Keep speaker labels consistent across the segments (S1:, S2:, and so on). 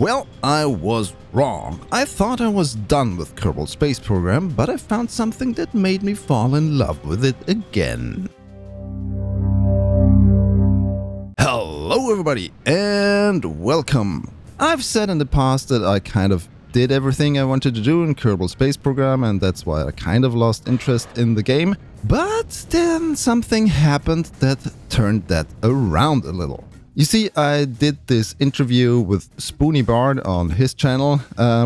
S1: Well, I was wrong. I thought I was done with Kerbal Space Program, but I found something that made me fall in love with it again. Hello everybody, and welcome! I've said in the past that I kind of did everything I wanted to do in Kerbal Space Program, and that's why I kind of lost interest in the game. But then something happened that turned that around a little. You see, I did this interview with Spoony Bard on his channel,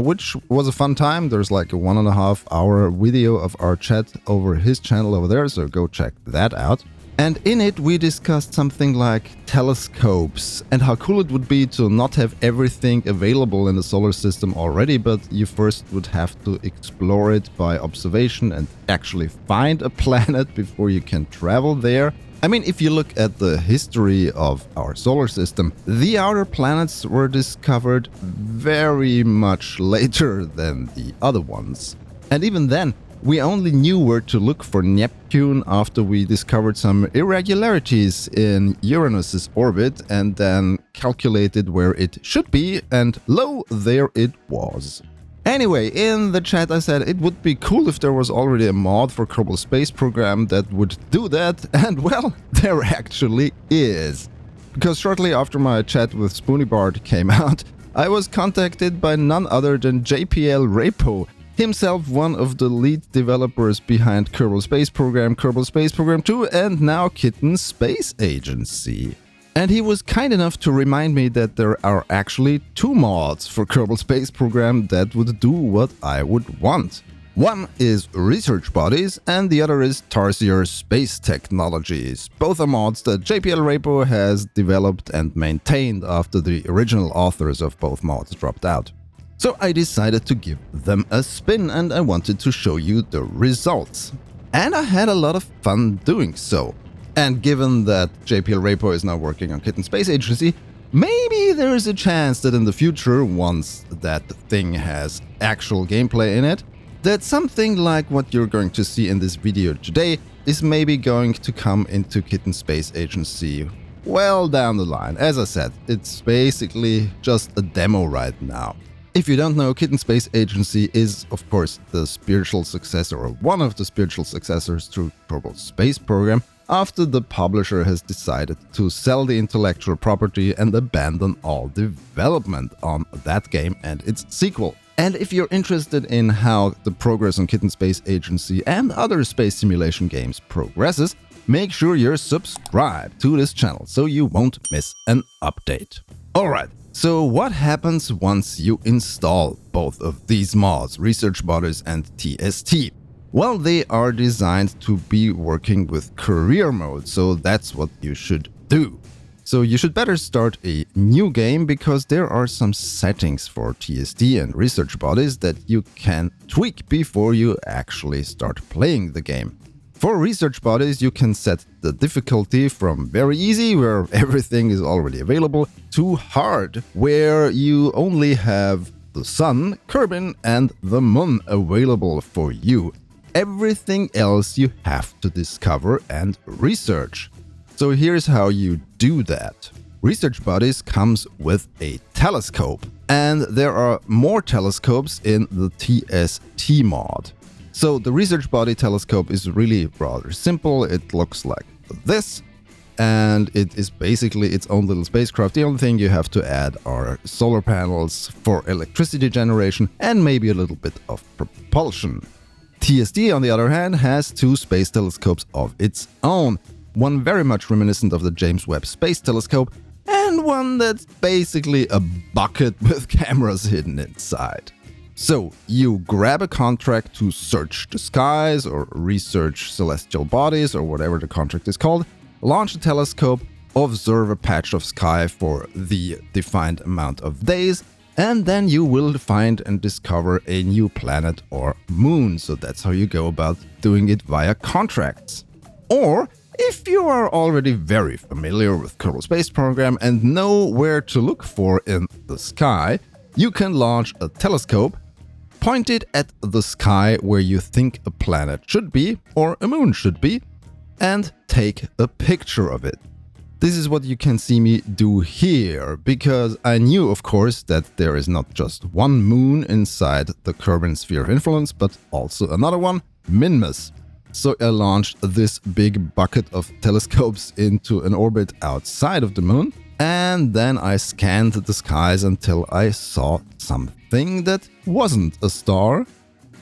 S1: which was a fun time. There's like a 1.5 hour video of our chat over his channel over there, so go check that out. And in it we discussed something like telescopes and how cool it would be to not have everything available in the solar system already, but you first would have to explore it by observation and actually find a planet before you can travel there. I mean, if you look at the history of our solar system, the outer planets were discovered very much later than the other ones. And even then, we only knew where to look for Neptune after we discovered some irregularities in Uranus's orbit and then calculated where it should be, and lo, there it was. Anyway, in the chat I said it would be cool if there was already a mod for Kerbal Space Program that would do that, and well, there actually is. Because shortly after my chat with Spoony Bard came out, I was contacted by none other than JPL Repo, himself one of the lead developers behind Kerbal Space Program 2, and now Kitten Space Agency. And he was kind enough to remind me that there are actually 2 mods for Kerbal Space Program that would do what I would want. One is Research Bodies and the other is Tarsier Space Technologies. Both are mods that JPL Repo has developed and maintained after the original authors of both mods dropped out. So I decided to give them a spin and I wanted to show you the results. And I had a lot of fun doing so. And given that JPL Repo is now working on Kitten Space Agency, maybe there is a chance that in the future, once that thing has actual gameplay in it, that something like what you're going to see in this video today is maybe going to come into Kitten Space Agency well down the line. As I said, it's basically just a demo right now. If you don't know, Kitten Space Agency is, of course, the spiritual successor, or one of the spiritual successors to Kerbal Space Program, after the publisher has decided to sell the intellectual property and abandon all development on that game and its sequel. And if you're interested in how the progress on Kitten Space Agency and other space simulation games progresses, make sure you're subscribed to this channel so you won't miss an update. Alright, so what happens once you install both of these mods, Research Bodies and TST? Well, they are designed to be working with career mode, so that's what you should do. So you should better start a new game because there are some settings for TST and Research Bodies that you can tweak before you actually start playing the game. For Research Bodies, you can set the difficulty from very easy, where everything is already available, to hard, where you only have the Sun, Kerbin, and the Moon available for you. Everything else you have to discover and research. So here's how you do that. Research Bodies comes with a telescope, and there are more telescopes in the TST mod. So the Research Body telescope is really rather simple. It looks like this, and it is basically its own little spacecraft. The only thing you have to add are solar panels for electricity generation and maybe a little bit of propulsion. TST, on the other hand, has 2 space telescopes of its own. One very much reminiscent of the James Webb Space Telescope, and one that's basically a bucket with cameras hidden inside. So you grab a contract to search the skies or research celestial bodies or whatever the contract is called, launch a telescope, observe a patch of sky for the defined amount of days, and then you will find and discover a new planet or moon. So that's how you go about doing it via contracts. Or, if you are already very familiar with Kerbal Space Program and know where to look for in the sky, you can launch a telescope, point it at the sky where you think a planet should be or a moon should be, and take a picture of it. This is what you can see me do here, because I knew, of course, that there is not just one moon inside the Kerbal Sphere of Influence, but also another one, Minmus. So I launched this big bucket of telescopes into an orbit outside of the moon, and then I scanned the skies until I saw something that wasn't a star.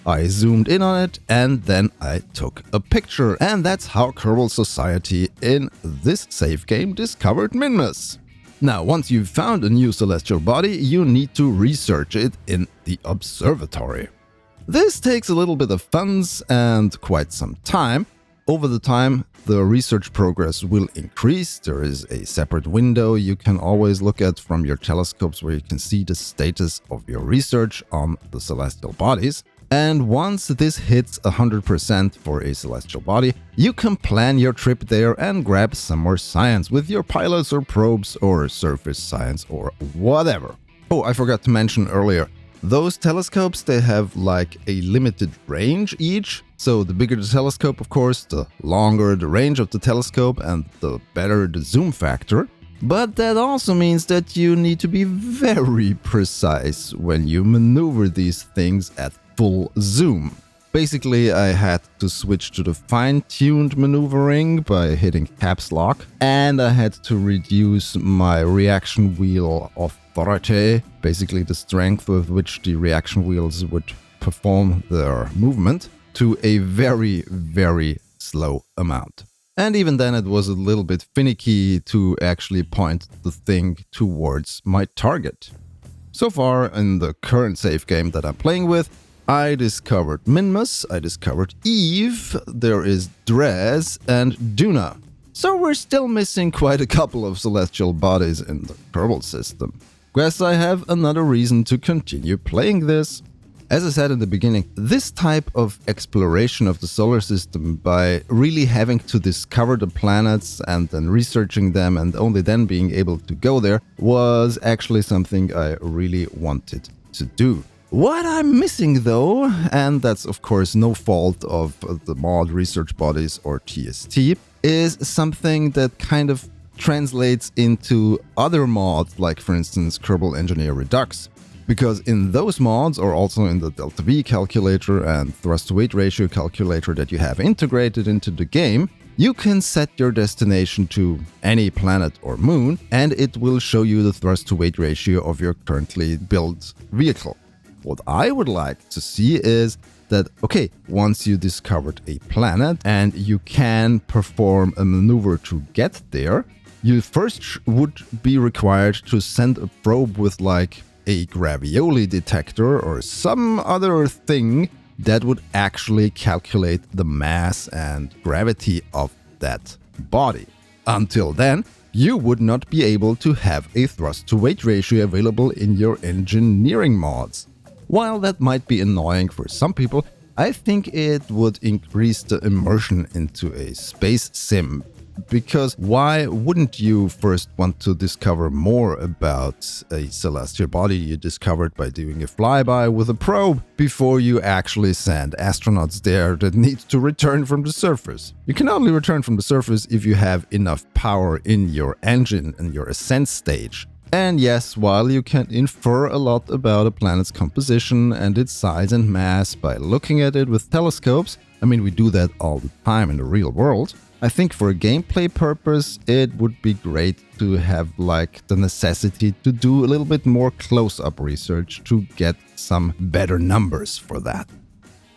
S1: I zoomed in on it, and then I took a picture, and that's how Kerbal Society in this save game discovered Minmus. Now, once you've found a new celestial body, you need to research it in the observatory. This takes a little bit of funds and quite some time. Over the time, the research progress will increase. There is a separate window you can always look at from your telescopes where you can see the status of your research on the celestial bodies. And once this hits 100% for a celestial body, you can plan your trip there and grab some more science with your pilots or probes or surface science or whatever. Oh, I forgot to mention earlier. Those telescopes, they have like a limited range each. So the bigger the telescope, of course, the longer the range of the telescope and the better the zoom factor. But that also means that you need to be very precise when you maneuver these things at full zoom. Basically, I had to switch to the fine-tuned maneuvering by hitting caps lock, and I had to reduce my reaction wheel authority, basically the strength with which the reaction wheels would perform their movement, to a very, very slow amount. And even then it was a little bit finicky to actually point the thing towards my target. So far in the current save game that I'm playing with, I discovered Minmus, I discovered Eve, there is Dres and Duna. So we're still missing quite a couple of celestial bodies in the Kerbal system. Guess I have another reason to continue playing this. As I said in the beginning, this type of exploration of the solar system by really having to discover the planets and then researching them and only then being able to go there was actually something I really wanted to do. What I'm missing though, and that's of course no fault of the mod research bodies or TST, is something that kind of translates into other mods like for instance Kerbal Engineer Redux. Because in those mods, or also in the delta V calculator and thrust to weight ratio calculator that you have integrated into the game, you can set your destination to any planet or moon and it will show you the thrust to weight ratio of your currently built vehicle. What I would like to see is that, okay, once you discovered a planet and you can perform a maneuver to get there, you first would be required to send a probe with like a gravioli detector or some other thing that would actually calculate the mass and gravity of that body. Until then, you would not be able to have a thrust-to-weight ratio available in your engineering mods. While that might be annoying for some people, I think it would increase the immersion into a space sim. Because why wouldn't you first want to discover more about a celestial body you discovered by doing a flyby with a probe before you actually send astronauts there that need to return from the surface? You can only return from the surface if you have enough power in your engine and your ascent stage. And yes, while you can infer a lot about a planet's composition and its size and mass by looking at it with telescopes, I mean we do that all the time in the real world, I think for a gameplay purpose it would be great to have like the necessity to do a little bit more close-up research to get some better numbers for that.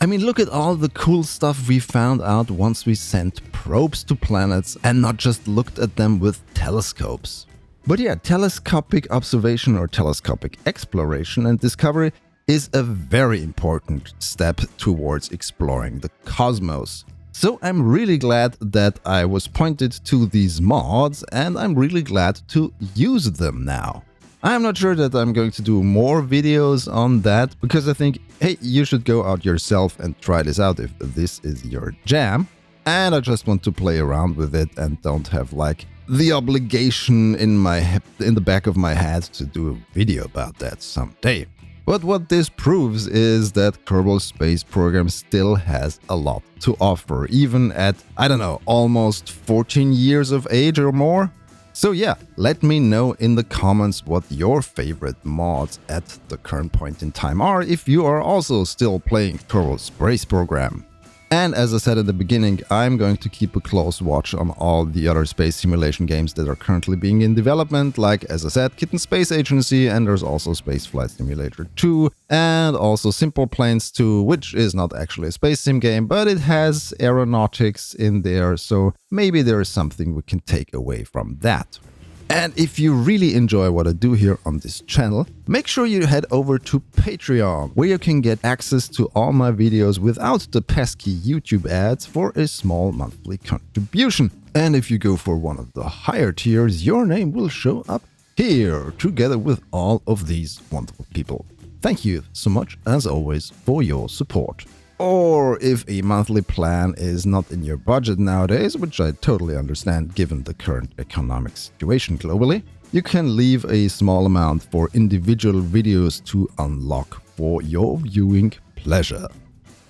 S1: I mean, look at all the cool stuff we found out once we sent probes to planets and not just looked at them with telescopes. But yeah, telescopic observation or telescopic exploration and discovery is a very important step towards exploring the cosmos. So I'm really glad that I was pointed to these mods and I'm really glad to use them now. I'm not sure that I'm going to do more videos on that because I think, hey, you should go out yourself and try this out if this is your jam. And I just want to play around with it and don't have like the obligation in the back of my head to do a video about that someday. But what this proves is that Kerbal Space Program still has a lot to offer, even at, I don't know, almost 14 years of age or more. So yeah, let me know in the comments what your favorite mods at the current point in time are if you are also still playing Kerbal Space Program. And as I said at the beginning, I'm going to keep a close watch on all the other space simulation games that are currently being in development, like, as I said, Kitten Space Agency, and there's also Space Flight Simulator 2, and also Simple Planes 2, which is not actually a space sim game, but it has aeronautics in there, so maybe there is something we can take away from that. And if you really enjoy what I do here on this channel, make sure you head over to Patreon, where you can get access to all my videos without the pesky YouTube ads for a small monthly contribution. And if you go for one of the higher tiers, your name will show up here, together with all of these wonderful people. Thank you so much, as always, for your support. Or if a monthly plan is not in your budget nowadays, which I totally understand given the current economic situation globally, you can leave a small amount for individual videos to unlock for your viewing pleasure.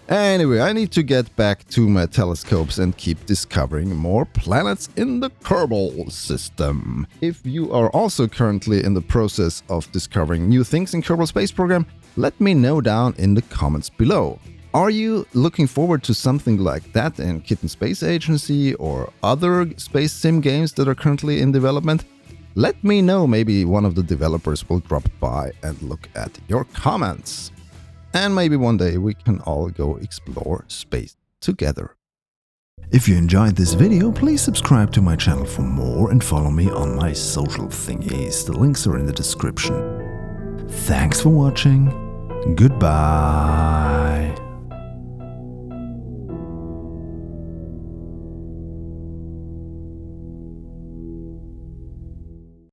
S1: Anyway, I need to get back to my telescopes and keep discovering more planets in the Kerbal system. If you are also currently in the process of discovering new things in Kerbal Space Program, let me know down in the comments below. Are you looking forward to something like that in Kitten Space Agency or other space sim games that are currently in development? Let me know, maybe one of the developers will drop by and look at your comments. And maybe one day we can all go explore space together. If you enjoyed this video, please subscribe to my channel for more and follow me on my social thingies. The links are in the description. Thanks for watching. Goodbye.